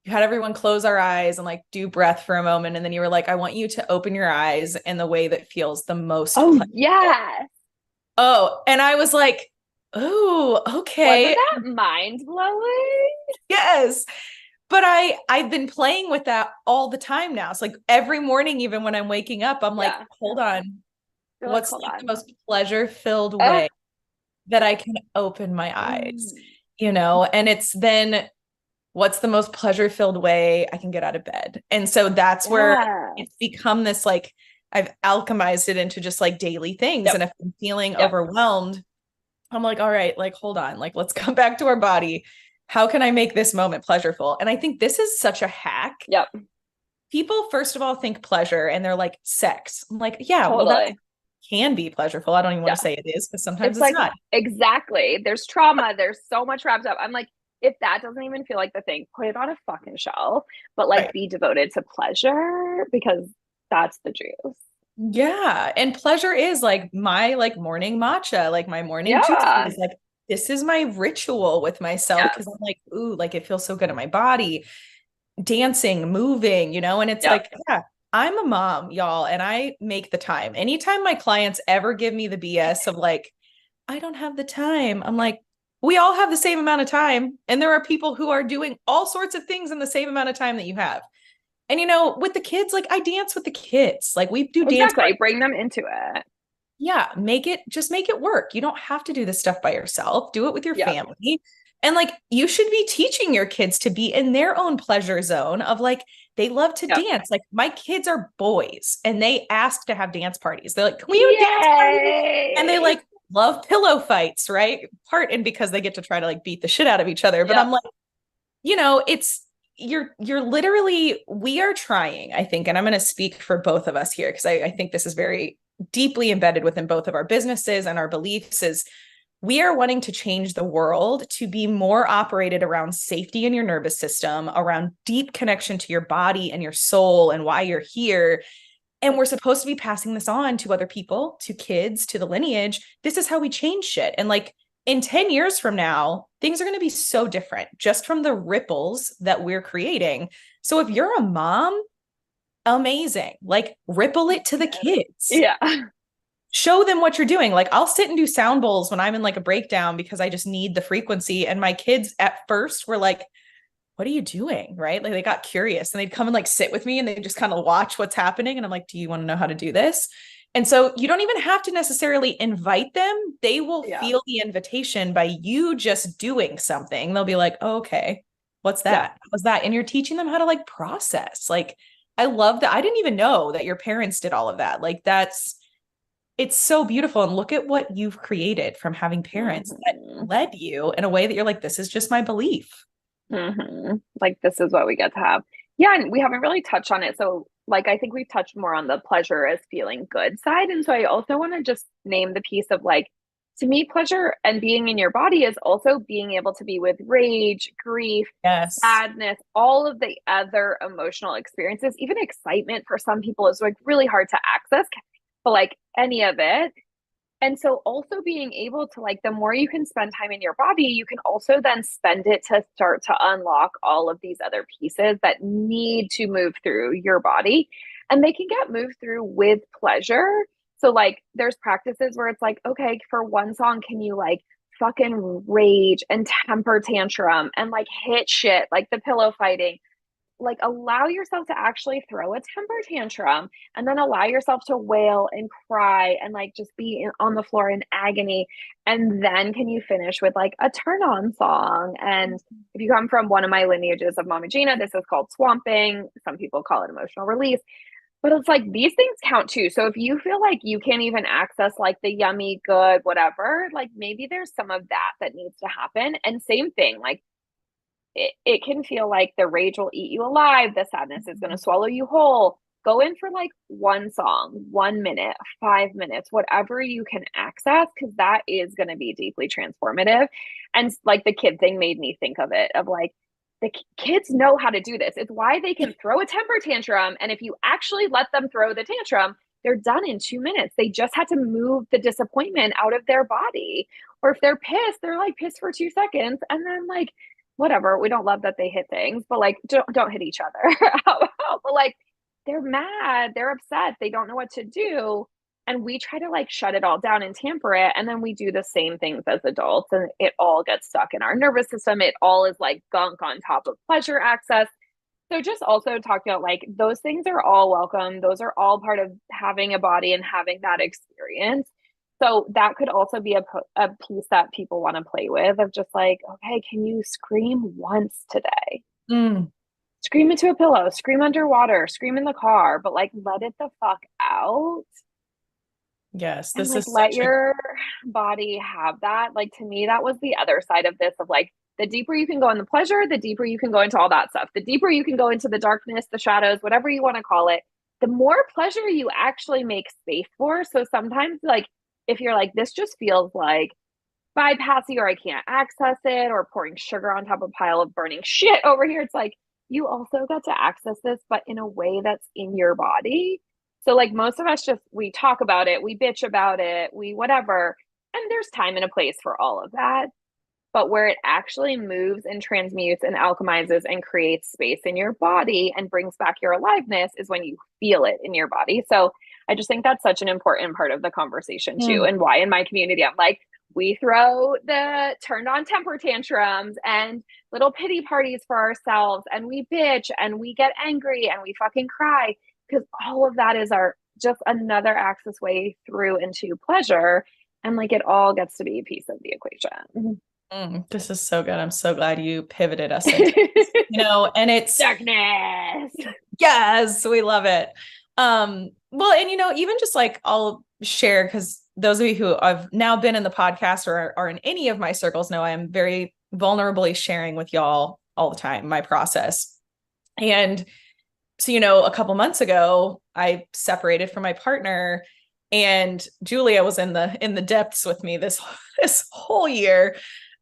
you had everyone close our eyes and like do breath for a moment. And then you were like, I want you to open your eyes in the way that feels the most Oh, pleasurable. yeah. Oh, and I was like, oh, Wasn't okay. that mind blowing? Yes. But I've been playing with that all the time now. It's like every morning, even when I'm waking up, I'm like, Yeah. hold on. You're like, What's hold like the on. most pleasure-filled Uh, way that I can open my eyes, mm, and it's then what's the most pleasure-filled way I can get out of bed. And so that's where yeah. it's become this, like, I've alchemized it into just like daily things. Yep. And if I'm feeling Yep. overwhelmed, I'm like, all right, like, hold on, like, let's come back to our body. How can I make this moment pleasurable? And I think this is such a hack. Yep. People, first of all, think pleasure and they're like, sex. I'm like, yeah, well, that Totally. can be pleasurable. I don't even want Yeah. to say it is, because sometimes It's it's like, not. exactly. There's trauma. There's so much wrapped up. I'm like, if that doesn't even feel like the thing, put it on a fucking shelf, but like Right. be devoted to pleasure because that's the juice. Yeah. And pleasure is like my like morning matcha, like my morning juice Yeah. is like, this is my ritual with myself, Yes. because I'm like, ooh, like it feels so good in my body, dancing, moving, and it's Yep. like, yeah, I'm a mom, y'all, and I make the time. Anytime my clients ever give me the BS of like, I don't have the time, I'm like, we all have the same amount of time. And there are people who are doing all sorts of things in the same amount of time that you have. And with the kids, like I dance with the kids, like we do dance Exactly. parties. Bring them into it. Yeah, just make it work. You don't have to do this stuff by yourself. Do it with your Yep. family. And like you should be teaching your kids to be in their own pleasure zone of like they love to Yep. dance. Like my kids are boys and they ask to have dance parties. They're like, "Can we have a dance party?" And they Yay. like love pillow fights, right? Part and because they get to try to like beat the shit out of each other. But Yep. I'm like, it's you're literally, we are trying, I think, and I'm going to speak for both of us here because I think this is very deeply embedded within both of our businesses and our beliefs, is we are wanting to change the world to be more operated around safety in your nervous system, around deep connection to your body and your soul and why you're here. And we're supposed to be passing this on to other people, to kids, to the lineage. This is how we change shit. And like in 10 years from now, things are going to be so different just from the ripples that we're creating. So if you're a mom, amazing. Like ripple it to the kids. Yeah. Show them what you're doing. Like I'll sit and do sound bowls when I'm in like a breakdown because I just need the frequency. And my kids at first were like, what are you doing? Right. Like they got curious and they'd come and like sit with me and they just kind of watch what's happening. And I'm like, do you want to know how to do this? And so you don't even have to necessarily invite them. They will Yeah. feel the invitation by you just doing something. They'll be like, oh, okay, what's Yeah. that? What's that? And you're teaching them how to like process. Like, I love that. I didn't even know that your parents did all of that. Like it's so beautiful. And look at what you've created from having parents that Mm-hmm. led you in a way that you're like, this is just my belief. Mm-hmm. Like this is what we get to have. Yeah, and we haven't really touched on it. So like I think we've touched more on the pleasure as feeling good side. And so I also want to just name the piece of like, to me, pleasure and being in your body is also being able to be with rage, grief, Yes. sadness, all of the other emotional experiences, even excitement for some people is like really hard to access, but like any of it. And so also being able to like the more you can spend time in your body, you can also then spend it to start to unlock all of these other pieces that need to move through your body. And they can get moved through with pleasure. So like there's practices where it's like, okay, for one song, can you like fucking rage and temper tantrum and like hit shit like the pillow fighting, like allow yourself to actually throw a temper tantrum and then allow yourself to wail and cry and like just be on the floor in agony, and then can you finish with like a turn on song. And if you come from one of my lineages of Mama Gina, this is called swamping, some people call it emotional release, but it's like these things count too. So if you feel like you can't even access like the yummy good whatever, like maybe there's some of that that needs to happen. And same thing, like it can feel like the rage will eat you alive. The sadness is going to swallow you whole. Go in for like one song, 1 minute, 5 minutes, whatever you can access, because that is going to be deeply transformative. And like the kid thing made me think of it of like, the kids know how to do this. It's why they can throw a temper tantrum. And if you actually let them throw the tantrum, they're done in 2 minutes. They just had to move the disappointment out of their body. Or if they're pissed, they're like pissed for 2 seconds. And then like, whatever, we don't love that they hit things, but like, don't hit each other. But like, they're mad, they're upset, they don't know what to do. And we try to like shut it all down and tamper it. And then we do the same things as adults and it all gets stuck in our nervous system. It all is like gunk on top of pleasure access. So just also talking about like those things are all welcome. Those are all part of having a body and having that experience. So that could also be a piece that people want to play with of just like, okay, can you scream once today? Mm. Scream into a pillow, scream underwater, scream in the car, but like let it the fuck out. Yes, And this like is let such a your body have that. Like to me, that was the other side of this of like the deeper you can go in the pleasure, the deeper you can go into all that stuff. The deeper you can go into the darkness, the shadows, whatever you want to call it, the more pleasure you actually make space for. So sometimes like if you're like, this just feels like bypassing or I can't access it or pouring sugar on top of a pile of burning shit over here. It's like you also got to access this, but in a way that's in your body. So like most of us just we talk about it, we bitch about it, we whatever. And there's time and a place for all of that. But where it actually moves and transmutes and alchemizes and creates space in your body and brings back your aliveness is when you feel it in your body. So I just think that's such an important part of the conversation too. Mm. And why in my community, I'm like, we throw the turned on temper tantrums and little pity parties for ourselves and we bitch and we get angry and we fucking cry because all of that is our just another access way through into pleasure. And like it all gets to be a piece of the equation. This is so good. I'm so glad you pivoted us into this, and it's Darkness. yes, we love it. Well, and even just like I'll share because those of you who have now been in the podcast or are in any of my circles know I am very vulnerably sharing with y'all all the time my process. And so, a couple months ago, I separated from my partner and Julia was in the depths with me this whole year.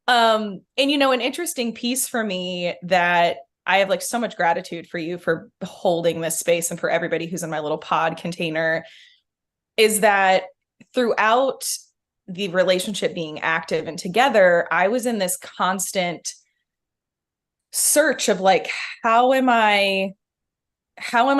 And an interesting piece for me that I have like so much gratitude for you for holding this space and for everybody who's in my little pod container is that throughout the relationship being active and together, I was in this constant search of like, how am I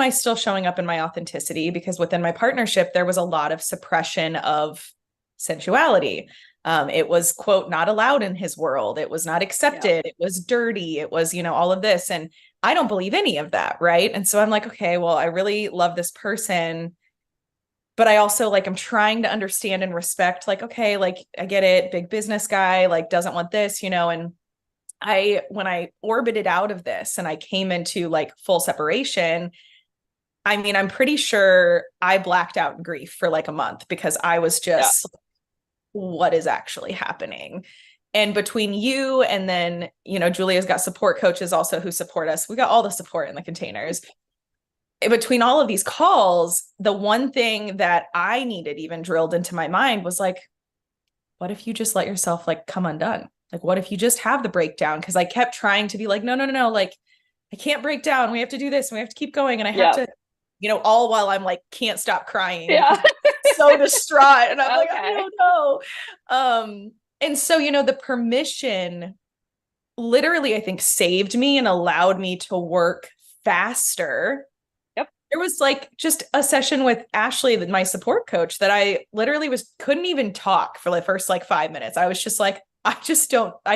still showing up in my authenticity? Because within my partnership, there was a lot of suppression of sensuality. It was, quote, not allowed in his world. It was not accepted. It was dirty. It was, all of this. And I don't believe any of that. Right. And so I'm like, okay, well, I really love this person. But I also like, I'm trying to understand and respect, like, okay, like I get it. Big business guy, like doesn't want this, and when I orbited out of this and I came into like full separation, I mean, I'm pretty sure I blacked out in grief for like a month because I was just, what is actually happening? And between you and then, Julia's got support coaches also who support us. We got all the support in the containers. Between all of these calls, the one thing that I needed even drilled into my mind was like, what if you just let yourself like come undone? Like, what if you just have the breakdown? Because I kept trying to be like, no, like, I can't break down. We have to do this. And we have to keep going. And I have to, all while I'm like, can't stop crying. Yeah. So distraught. And I'm like, I don't know. And so, the permission literally, I think, saved me and allowed me to work faster. Yep. There was like just a session with Ashley, my support coach, that I literally couldn't even talk for the first like 5 minutes. I was just like, I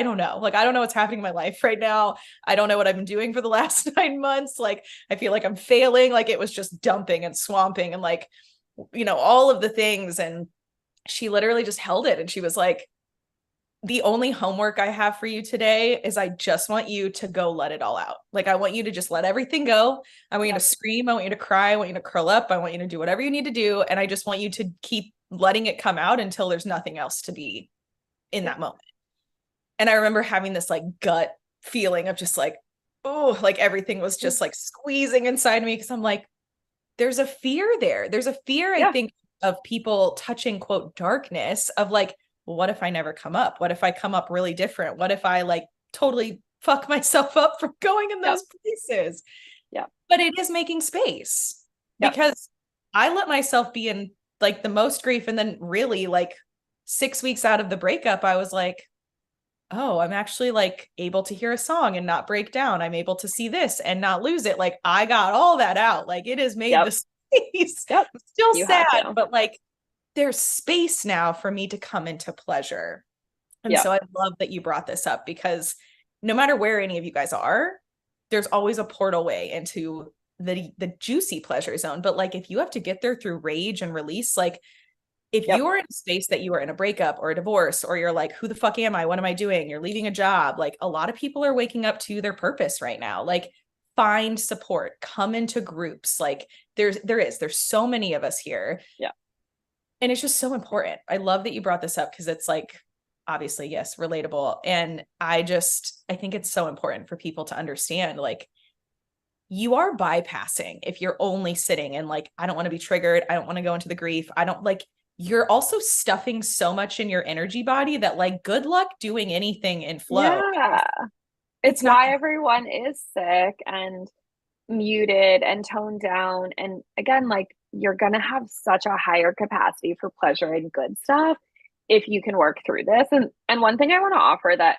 don't know. Like, I don't know what's happening in my life right now. I don't know what I've been doing for the last 9 months. Like, I feel like I'm failing. Like it was just dumping and swamping and like, all of the things. And she literally just held it. And she was like, the only homework I have for you today is I just want you to go let it all out. Like, I want you to just let everything go. I want you to scream. I want you to cry. I want you to curl up. I want you to do whatever you need to do. And I just want you to keep letting it come out until there's nothing else to be in that moment. And I remember having this like gut feeling of just like, oh, like everything was just like squeezing inside me. Cause I'm like, there's a fear there. There's a fear, I think, of people touching, quote, darkness of like, well, what if I never come up? What if I come up really different? What if I like totally fuck myself up from going in Yep. those places. Yep. But it is making space Yep. because I let myself be in like the most grief. And then really like 6 weeks out of the breakup, I was like, oh, I'm actually like able to hear a song and not break down. I'm able to see this and not lose it. Like I got all that out. Like it has made Yep. the space. Yep. I'm still You had sad, to. but like there's space now for me to come into pleasure. And Yep. so I love that you brought this up because no matter where any of you guys are, there's always a portal way into the juicy pleasure zone. But like if you have to get there through rage and release, like if Yep. you are in a space that you are in a breakup or a divorce, or you're like, who the fuck am I? What am I doing? You're leaving a job. Like a lot of people are waking up to their purpose right now. Like find support, come into groups. Like there's so many of us here. Yeah. And it's just so important. I love that you brought this up because it's like, obviously, yes, relatable. And I think it's so important for people to understand, like, you are bypassing if you're only sitting and like, I don't want to be triggered. I don't want to go into the grief. I don't like, you're also stuffing so much in your energy body that like, good luck doing anything in flow. Yeah. It's not why everyone is sick and muted and toned down. And again, like you're going to have such a higher capacity for pleasure and good stuff if you can work through this. And one thing I want to offer that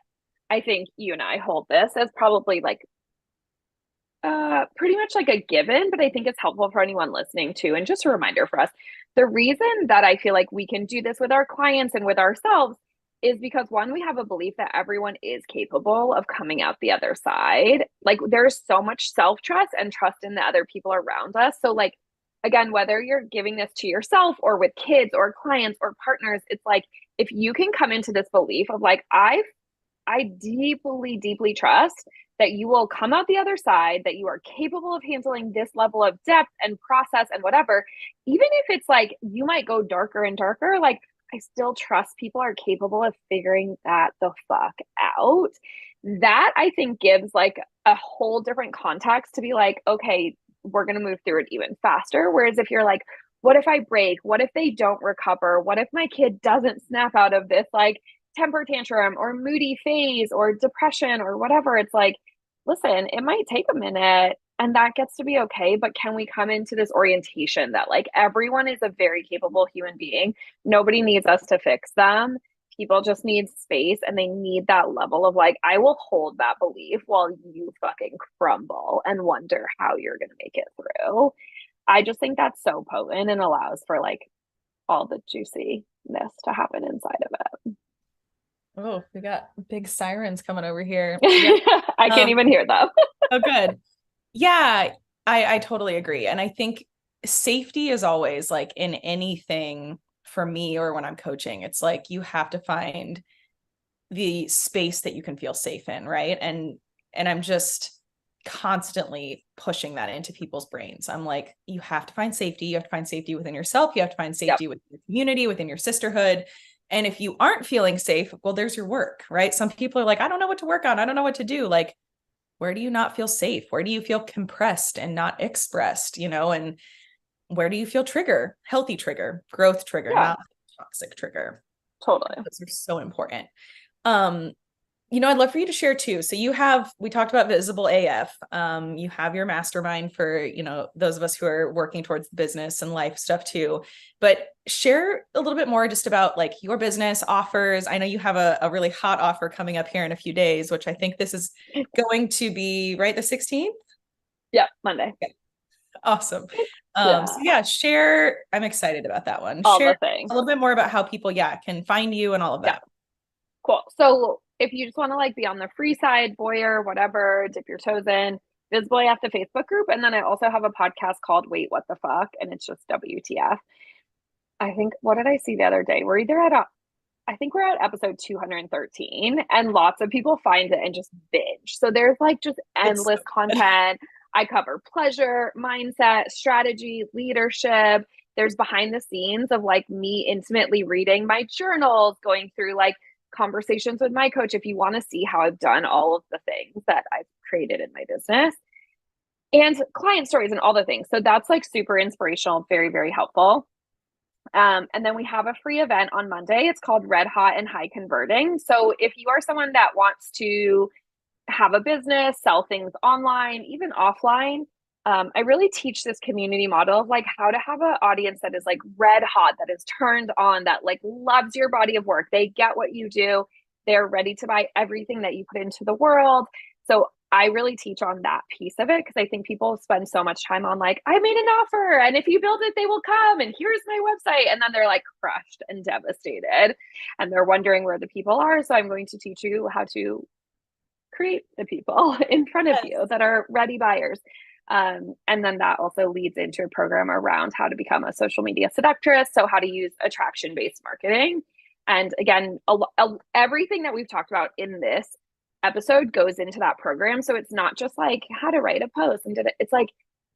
I think you and I hold this as probably like pretty much like a given, but I think it's helpful for anyone listening too. And just a reminder for us, the reason that I feel like we can do this with our clients and with ourselves is because one, we have a belief that everyone is capable of coming out the other side. Like there's so much self-trust and trust in the other people around us. So like, again, whether you're giving this to yourself or with kids or clients or partners, it's like, if you can come into this belief of like, I deeply, deeply trust that you will come out the other side, that you are capable of handling this level of depth and process and whatever, even if it's like you might go darker and darker, like I still trust people are capable of figuring that the fuck out. That I think gives like a whole different context to be like, okay, we're going to move through it even faster. Whereas if you're like, what if I break? What if they don't recover? What if my kid doesn't snap out of this like temper tantrum or moody phase or depression or whatever? It's like, listen, it might take a minute and that gets to be okay. But can we come into this orientation that like everyone is a very capable human being? Nobody needs us to fix them. People just need space and they need that level of like, I will hold that belief while you fucking crumble and wonder how you're going to make it through. I just think that's so potent and allows for like all the juiciness to happen inside of it. Oh, we got big sirens coming over here. Yeah. I can't even hear them. Oh, good. Yeah, I totally agree. And I think safety is always like in anything for me or when I'm coaching, it's like you have to find the space that you can feel safe in, right? And I'm just constantly pushing that into people's brains. I'm like, you have to find safety. You have to find safety within yourself. You have to find safety within your community, within your sisterhood. And if you aren't feeling safe, well, there's your work, right? Some people are like, I don't know what to work on. I don't know what to do. Like, where do you not feel safe? Where do you feel compressed and not expressed, and where do you feel healthy trigger, growth trigger, not toxic trigger? Totally. Those are so important. I'd love for you to share too. So we talked about Visible AF. You have your mastermind for, those of us who are working towards the business and life stuff too, but share a little bit more just about like your business offers. I know you have a really hot offer coming up here in a few days, which I think this is going to be right. The 16th. Yeah. Monday. Okay. Awesome. Share. I'm excited about that one. All Share the things. a little bit more about how people, can find you and all of that. Cool. So if you just want to like be on the free side, voyeur, whatever, dip your toes in, Visible AF the Facebook group. And then I also have a podcast called Wait, What the Fuck? And it's just WTF. I think, what did I see the other day? I think we're at episode 213 and lots of people find it and just binge. So there's like just endless content. I cover pleasure, mindset, strategy, leadership. There's behind the scenes of like me intimately reading my journals, going through like conversations with my coach if you want to see how I've done all of the things that I've created in my business and client stories and all the things. So that's like super inspirational, very, very helpful. And then we have a free event on Monday. It's called Red Hot and High Converting. So if you are someone that wants to have a business, sell things online, even offline. I really teach this community model of like how to have an audience that is like red hot, that is turned on, that like loves your body of work. They get what you do. They're ready to buy everything that you put into the world. So I really teach on that piece of it because I think people spend so much time on like, I made an offer and if you build it, they will come and here's my website. And then they're like crushed and devastated and they're wondering where the people are. So I'm going to teach you how to create the people in front of Yes. you that are ready buyers. And then that also leads into a program around how to become a social media seductress. So, how to use attraction based marketing. And again, everything that we've talked about in this episode goes into that program. So, it's not just like how to write a post and it's like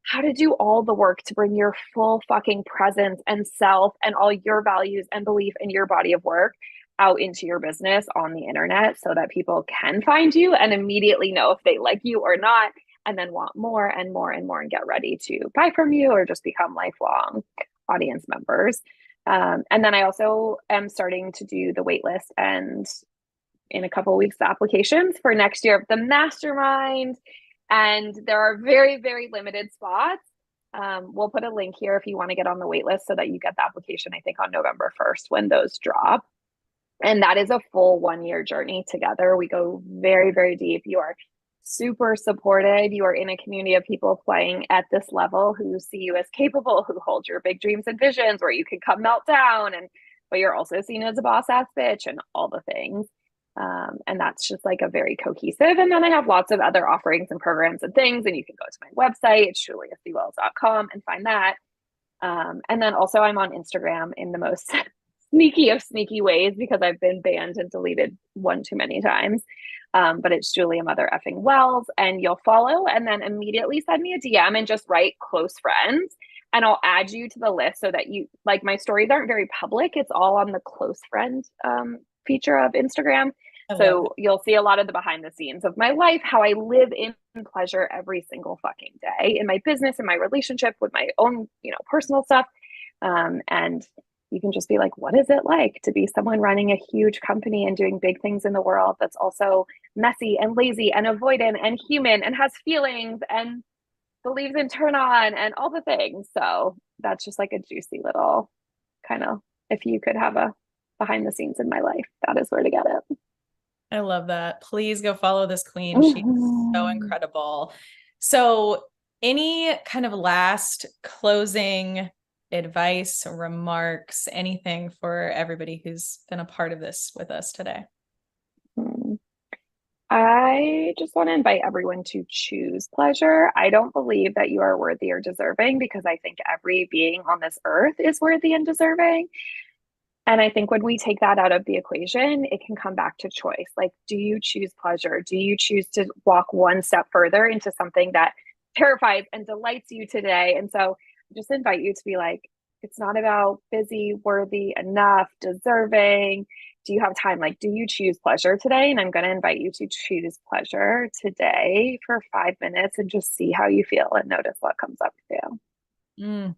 how to do all the work to bring your full fucking presence and self and all your values and belief in your body of work out into your business on the internet so that people can find you and immediately know if they like you or not, and then want more and more and more and get ready to buy from you or just become lifelong audience members. And then I also am starting to do the waitlist and in a couple of weeks, the applications for next year of the mastermind. And there are very, very limited spots. We'll put a link here if you want to get on the waitlist so that you get the application, I think on November 1st when those drop. And that is a full 1 year journey together. We go very, very deep. You are super supported. You are in a community of people playing at this level who see you as capable, who hold your big dreams and visions, where you can come melt down, but you're also seen as a boss ass bitch and all the things. And that's just like a very cohesive. And then I have lots of other offerings and programs and things. And you can go to my website, it's juliasewells.com, and find that. And then also I'm on Instagram in the most sneaky of sneaky ways because I've been banned and deleted one too many times. But it's Julia Mother effing Wells, and you'll follow and then immediately send me a DM and just write close friends. And I'll add you to the list so that you like my stories aren't very public. It's all on the close friend feature of Instagram. So you'll see a lot of the behind the scenes of my life, how I live in pleasure every single fucking day in my business, in my relationship with my own, personal stuff. And you can just be like, what is it like to be someone running a huge company and doing big things in the world that's also messy and lazy and avoidant and human and has feelings and believes in turn on and all the things. So that's just like a juicy little kind of, if you could have a behind the scenes in my life, that is where to get it. I love that. Please go follow this queen. She's so incredible. So any kind of last closing advice, remarks, anything for everybody who's been a part of this with us today? I just want to invite everyone to choose pleasure. I don't believe that you are worthy or deserving because I think every being on this earth is worthy and deserving. And I think when we take that out of the equation, it can come back to choice. Like, do you choose pleasure? Do you choose to walk one step further into something that terrifies and delights you today? And so I just invite you to be like, it's not about busy, worthy, enough, deserving. Do you have time? Like, do you choose pleasure today? And I'm going to invite you to choose pleasure today for 5 minutes and just see how you feel and notice what comes up for you.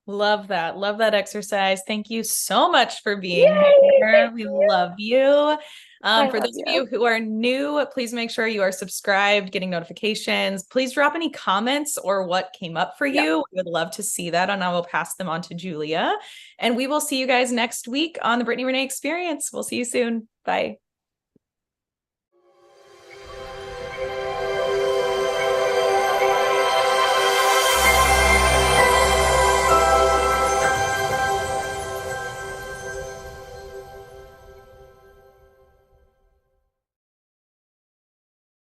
Love that. Love that exercise. Thank you so much for being here. We love you. For those of you who are new, please make sure you are subscribed, getting notifications. Please drop any comments or what came up for you. We would love to see that, and I will pass them on to Julia. And we will see you guys next week on the Brittany Renée Experience. We'll see you soon. Bye.